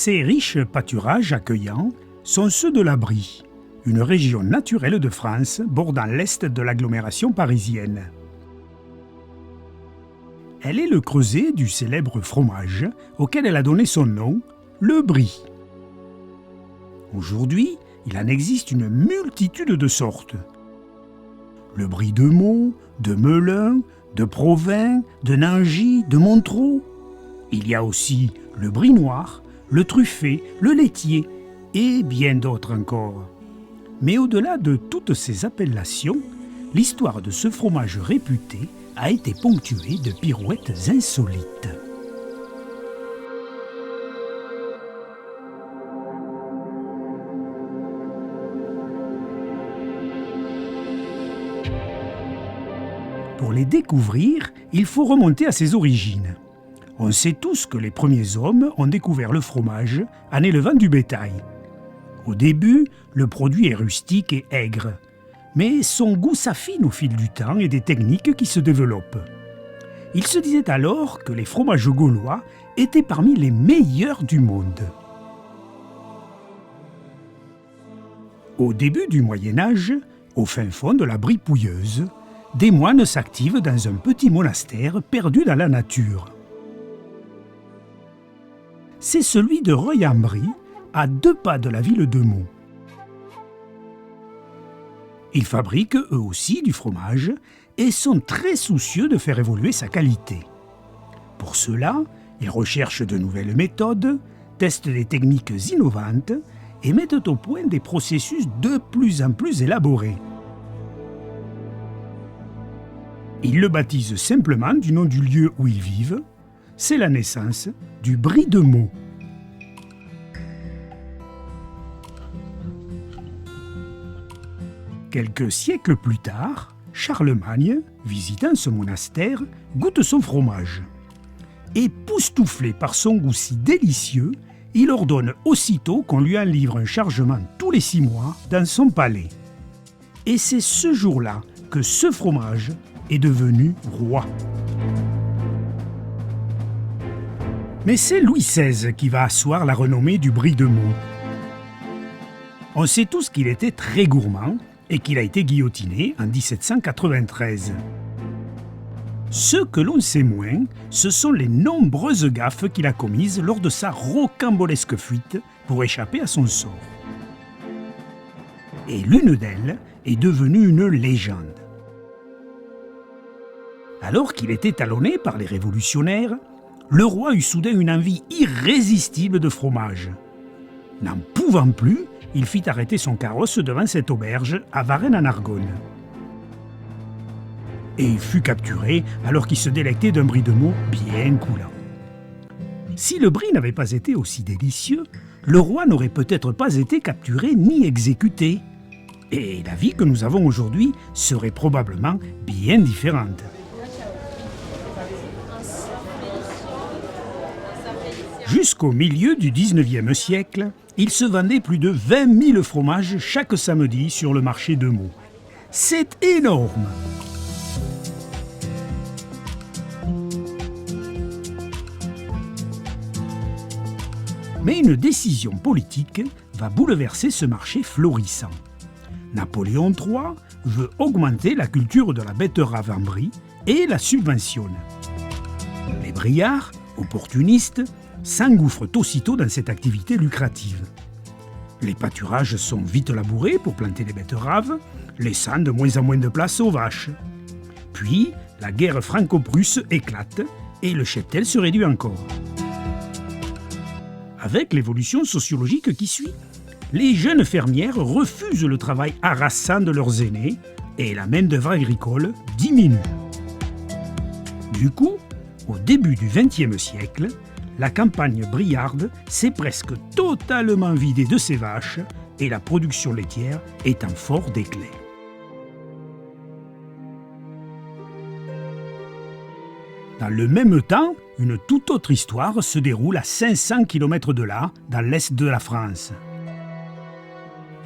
Ces riches pâturages accueillants sont ceux de la Brie, une région naturelle de France bordant l'est de l'agglomération parisienne. Elle est le creuset du célèbre fromage auquel elle a donné son nom, le Brie. Aujourd'hui, il en existe une multitude de sortes. Le Brie de Meaux, de Melun, de Provins, de Nangis, de Montereau. Il y a aussi le Brie noir, le truffé, le laitier et bien d'autres encore. Mais au-delà de toutes ces appellations, l'histoire de ce fromage réputé a été ponctuée de pirouettes insolites. Pour les découvrir, il faut remonter à ses origines. On sait tous que les premiers hommes ont découvert le fromage en élevant du bétail. Au début, le produit est rustique et aigre, mais son goût s'affine au fil du temps et des techniques qui se développent. Il se disait alors que les fromages gaulois étaient parmi les meilleurs du monde. Au début du Moyen Âge, au fin fond de la Brie pouilleuse, des moines s'activent dans un petit monastère perdu dans la nature. C'est celui de Reuil-en-Brie, à 2 pas de la ville de Meaux. Ils fabriquent eux aussi du fromage et sont très soucieux de faire évoluer sa qualité. Pour cela, ils recherchent de nouvelles méthodes, testent des techniques innovantes et mettent au point des processus de plus en plus élaborés. Ils le baptisent simplement du nom du lieu où ils vivent. C'est la naissance du Brie de Meaux. Quelques siècles plus tard, Charlemagne, visitant ce monastère, goûte son fromage. Époustouflé par son goût si délicieux, il ordonne aussitôt qu'on lui en livre un chargement tous les 6 mois dans son palais. Et c'est ce jour-là que ce fromage est devenu roi. Mais c'est Louis XVI qui va asseoir la renommée du Brie de Meaux. On sait tous qu'il était très gourmand et qu'il a été guillotiné en 1793. Ce que l'on sait moins, ce sont les nombreuses gaffes qu'il a commises lors de sa rocambolesque fuite pour échapper à son sort. Et l'une d'elles est devenue une légende. Alors qu'il était talonné par les révolutionnaires, le roi eut soudain une envie irrésistible de fromage. N'en pouvant plus, il fit arrêter son carrosse devant cette auberge à Varennes-en-Argonne. Et il fut capturé alors qu'il se délectait d'un Brie de Meaux bien coulant. Si le Brie n'avait pas été aussi délicieux, le roi n'aurait peut-être pas été capturé ni exécuté. Et la vie que nous avons aujourd'hui serait probablement bien différente. Jusqu'au milieu du XIXe siècle, il se vendait plus de 20 000 fromages chaque samedi sur le marché de Meaux. C'est énorme! Mais une décision politique va bouleverser ce marché florissant. Napoléon III veut augmenter la culture de la betterave en Brie et la subventionne. Les briards, opportunistes, s'engouffrent aussitôt dans cette activité lucrative. Les pâturages sont vite labourés pour planter les betteraves, laissant de moins en moins de place aux vaches. Puis, la guerre franco-prusse éclate et le cheptel se réduit encore. Avec l'évolution sociologique qui suit, les jeunes fermières refusent le travail harassant de leurs aînés et la main-d'œuvre agricole diminue. Du coup, au début du XXe siècle, la campagne briarde s'est presque totalement vidée de ses vaches et la production laitière est en fort déclin. Dans le même temps, une toute autre histoire se déroule à 500 km de là, dans l'est de la France.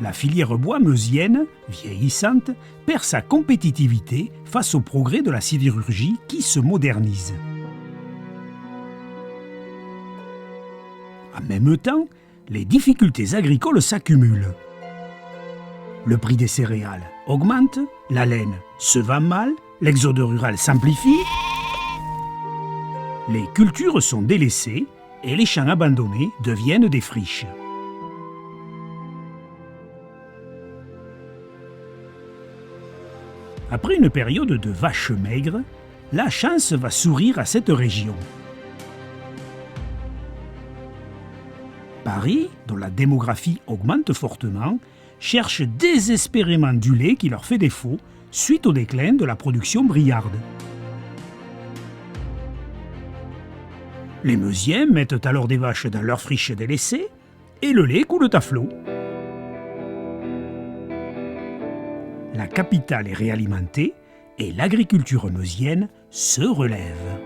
La filière bois meusienne, vieillissante, perd sa compétitivité face au progrès de la sidérurgie qui se modernise. En même temps, les difficultés agricoles s'accumulent. Le prix des céréales augmente, la laine se vend mal, l'exode rural s'amplifie, les cultures sont délaissées et les champs abandonnés deviennent des friches. Après une période de vaches maigres, la chance va sourire à cette région. Paris, dont la démographie augmente fortement, cherche désespérément du lait qui leur fait défaut suite au déclin de la production briarde. Les Meusiens mettent alors des vaches dans leurs friches délaissées et le lait coule à flot. La capitale est réalimentée et l'agriculture meusienne se relève.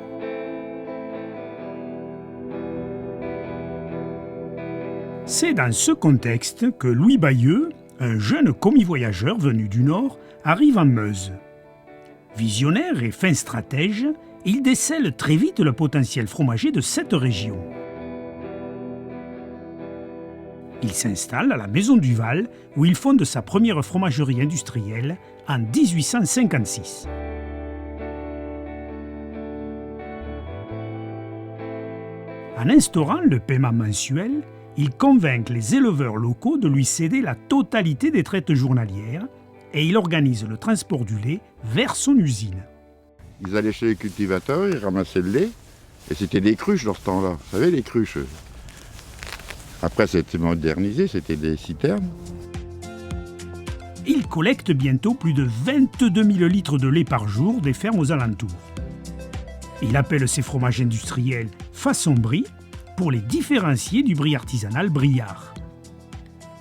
C'est dans ce contexte que Louis Bayeux, un jeune commis-voyageur venu du Nord, arrive en Meuse. Visionnaire et fin stratège, il décèle très vite le potentiel fromager de cette région. Il s'installe à la Maison du Val, où il fonde sa première fromagerie industrielle en 1856. En instaurant le paiement mensuel, il convainc les éleveurs locaux de lui céder la totalité des traites journalières et il organise le transport du lait vers son usine. Ils allaient chez les cultivateurs, ils ramassaient le lait, et c'était des cruches dans ce temps-là. Vous savez, les cruches. Après, c'était modernisé, c'était des citernes. Il collecte bientôt plus de 22 000 litres de lait par jour des fermes aux alentours. Il appelle ses fromages industriels façon brie pour les différencier du brie artisanal Briard.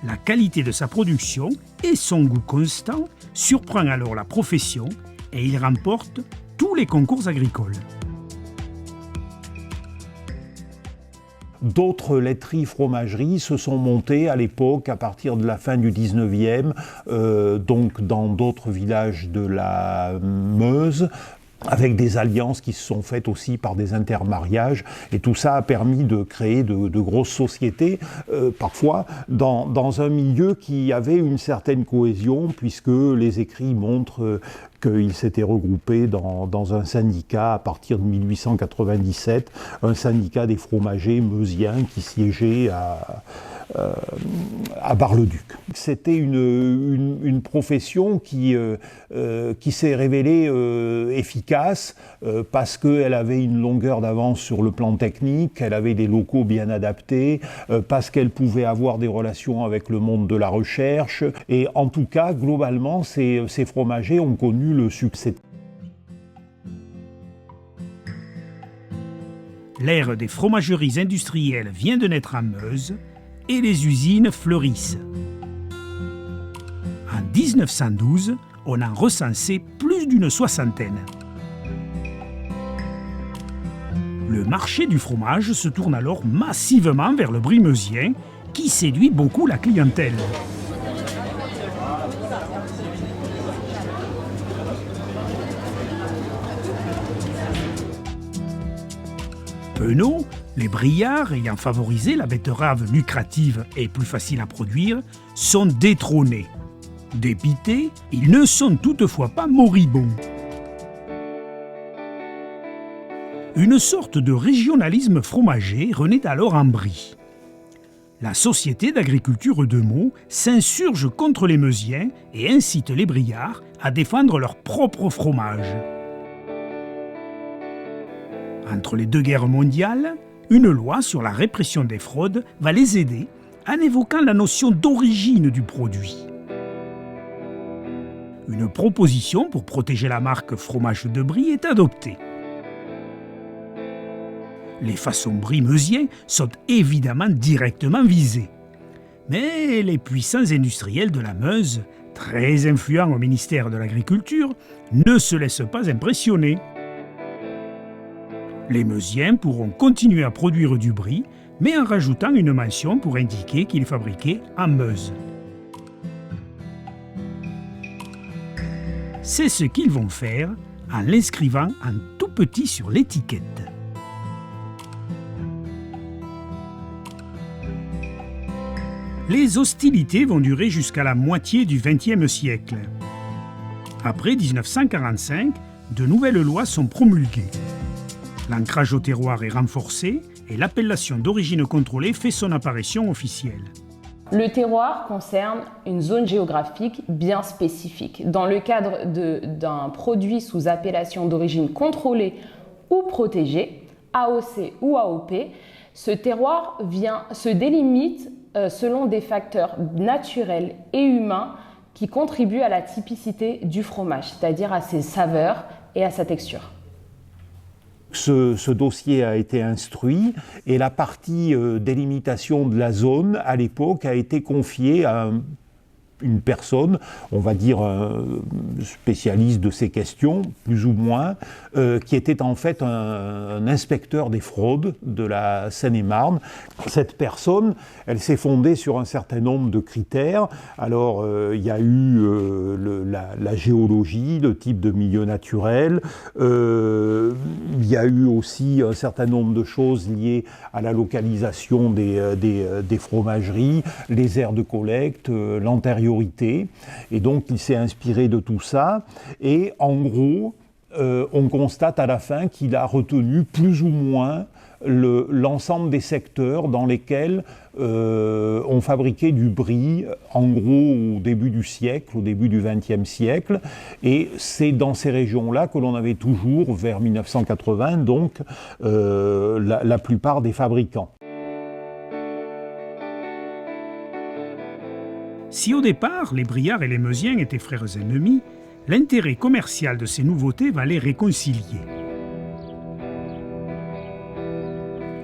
La qualité de sa production et son goût constant surprend alors la profession et il remporte tous les concours agricoles. D'autres laiteries, fromageries se sont montées à l'époque, à partir de la fin du 19e, donc dans d'autres villages de la Meuse, avec des alliances qui se sont faites aussi par des intermariages. Et tout ça a permis de créer de grosses sociétés, parfois dans un milieu qui avait une certaine cohésion, puisque les écrits montrent qu'ils s'étaient regroupés dans un syndicat à partir de 1897, un syndicat des fromagers meusiens qui siégeait à Bar-le-Duc. C'était une profession qui s'est révélée efficace parce qu'elle avait une longueur d'avance sur le plan technique, elle avait des locaux bien adaptés, parce qu'elle pouvait avoir des relations avec le monde de la recherche. Et en tout cas, globalement, ces fromagers ont connu le succès. L'ère des fromageries industrielles vient de naître en Meuse et les usines fleurissent. En 1912, on en recensait plus d'une soixantaine. Le marché du fromage se tourne alors massivement vers le brie meusien, qui séduit beaucoup la clientèle. Penaud, les Briards ayant favorisé la betterave lucrative et plus facile à produire, sont détrônés. Dépités, ils ne sont toutefois pas moribonds. Une sorte de régionalisme fromager renaît alors en Brie. La Société d'agriculture de Meaux s'insurge contre les Meusiens et incite les Briards à défendre leur propre fromage. Entre les deux guerres mondiales, une loi sur la répression des fraudes va les aider en évoquant la notion d'origine du produit. Une proposition pour protéger la marque Fromage de Brie est adoptée. Les façons brie meusiens sont évidemment directement visées. Mais les puissants industriels de la Meuse, très influents au ministère de l'Agriculture, ne se laissent pas impressionner. Les Meusiens pourront continuer à produire du brie, mais en rajoutant une mention pour indiquer qu'il est fabriqué en Meuse. C'est ce qu'ils vont faire en l'inscrivant en tout petit sur l'étiquette. Les hostilités vont durer jusqu'à la moitié du XXe siècle. Après 1945, de nouvelles lois sont promulguées. L'ancrage au terroir est renforcé et l'appellation d'origine contrôlée fait son apparition officielle. Le terroir concerne une zone géographique bien spécifique. Dans le cadre d'un produit sous appellation d'origine contrôlée ou protégée, AOC ou AOP, ce terroir se délimite selon des facteurs naturels et humains qui contribuent à la typicité du fromage, c'est-à-dire à ses saveurs et à sa texture. Ce dossier a été instruit et la partie délimitation de la zone, à l'époque, a été confiée à une personne, on va dire un spécialiste de ces questions, plus ou moins, qui était en fait un inspecteur des fraudes de la Seine-et-Marne. Cette personne, elle s'est fondée sur un certain nombre de critères. Alors, il y a eu la géologie, le type de milieu naturel, il y a eu aussi un certain nombre de choses liées à la localisation des fromageries, les aires de collecte, l'antériorité. Et donc, il s'est inspiré de tout ça. Et en gros, on constate à la fin qu'il a retenu plus ou moins l'ensemble des secteurs dans lesquels on fabriquait du brie, en gros au début du siècle, au début du XXe siècle. Et c'est dans ces régions-là que l'on avait toujours, vers 1980, donc, la plupart des fabricants. Si au départ, les Briards et les Meusiens étaient frères ennemis, l'intérêt commercial de ces nouveautés va les réconcilier.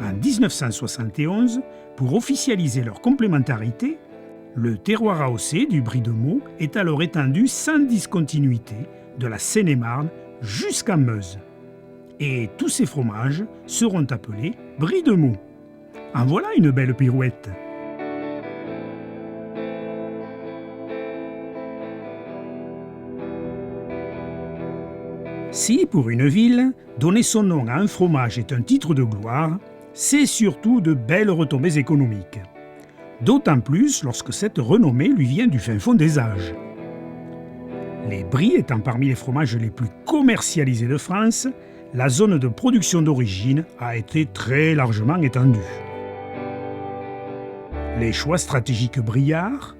En 1971, pour officialiser leur complémentarité, le terroir AOC du Brie de Meaux est alors étendu sans discontinuité de la Seine-et-Marne jusqu'à Meuse. Et tous ces fromages seront appelés Brie de Meaux. En voilà une belle pirouette. Si, pour une ville, donner son nom à un fromage est un titre de gloire, c'est surtout de belles retombées économiques. D'autant plus lorsque cette renommée lui vient du fin fond des âges. Les Bries étant parmi les fromages les plus commercialisés de France, la zone de production d'origine a été très largement étendue. Les choix stratégiques Briards,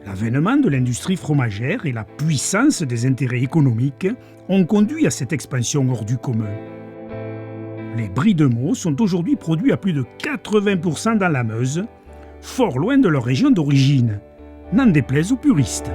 l'avènement de l'industrie fromagère et la puissance des intérêts économiques ont conduit à cette expansion hors du commun. Les Bries de Meaux sont aujourd'hui produits à plus de 80% dans la Meuse, fort loin de leur région d'origine, n'en déplaise aux puristes.